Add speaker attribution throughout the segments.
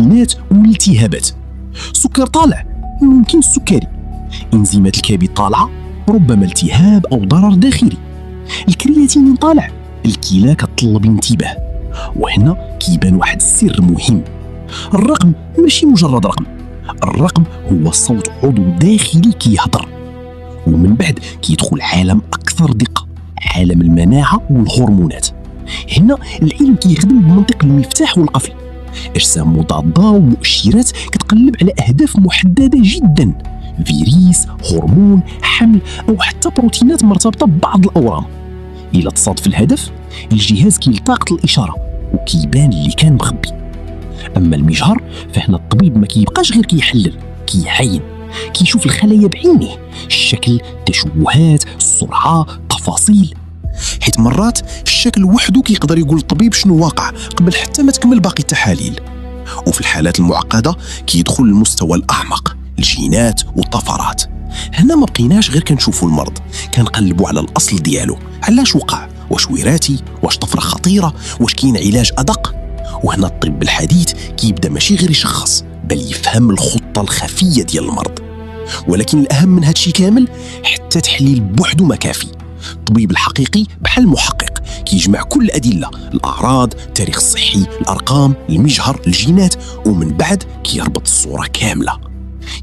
Speaker 1: البروتينات والالتهابات. السكر طالع ممكن السكري، انزيمات الكبد طالعه ربما التهاب او ضرر داخلي. الكرياتين طالع الكلى كتطلب انتباه. وهنا كيبان واحد السر مهم، الرقم ماشي مجرد رقم، الرقم هو صوت عضو داخلي كيهضر. ومن بعد كيدخل عالم اكثر دقه، عالم المناعه والهرمونات. هنا العلم كيخدم بمنطق المفتاح والقفل، اجسام مضاده ومؤشرات كتقلب على اهداف محدده جدا، فيروس، هرمون، حمل او حتى بروتينات مرتبطه ببعض الاورام. الى تصادف الهدف الجهاز كيلتقط الاشاره وكيبان اللي كان مخبي. اما المجهر فهنا الطبيب ما كيبقاش غير كيحلل، كيعاين، كيشوف الخلايا بعينه، الشكل، التشوهات، السرعه، التفاصيل. حيت مرات الشكل وحده كيقدر يقول الطبيب شنو واقع قبل حتى ما تكمل باقي التحاليل. وفي الحالات المعقده كيدخل المستوى الاعمق، الجينات والطفرات. هنا ما بقيناش غير كنشوفوا المرض، كنقلبوا على الاصل ديالو، علاش وقع، واش وراثي، واش طفره خطيره، واش كاين علاج ادق. وهنا الطب الحديث كيبدا ماشي غير يشخص، بل يفهم الخطه الخفيه ديال المرض. ولكن الاهم من هادشي كامل حتى التحليل بوحدو ما كافي. الطبيب الحقيقي بحال المحقق كيجمع كل الادله، الاعراض، التاريخ الصحي، الارقام، المجهر، الجينات، ومن بعد كيربط الصوره كامله.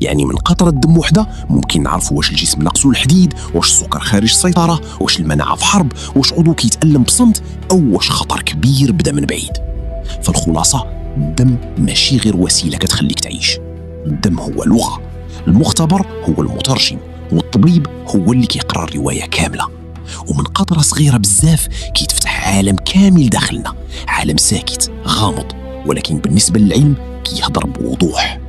Speaker 1: يعني من قطره دم وحده ممكن نعرفوا واش الجسم ناقصو الحديد، واش السكر خارج السيطره، واش المناعه في حرب، واش عضو كيتالم بصمت، او واش خطر كبير بدا من بعيد. فالخلاصه الدم ماشي غير وسيله كتخليك تعيش، الدم هو لغه، المختبر هو المترجم، والطبيب هو اللي كيقرا الروايه كامله. ومن قطره صغيره بزاف كيتفتح عالم كامل داخلنا، عالم ساكت غامض، ولكن بالنسبه للعلم كيهضر بوضوح.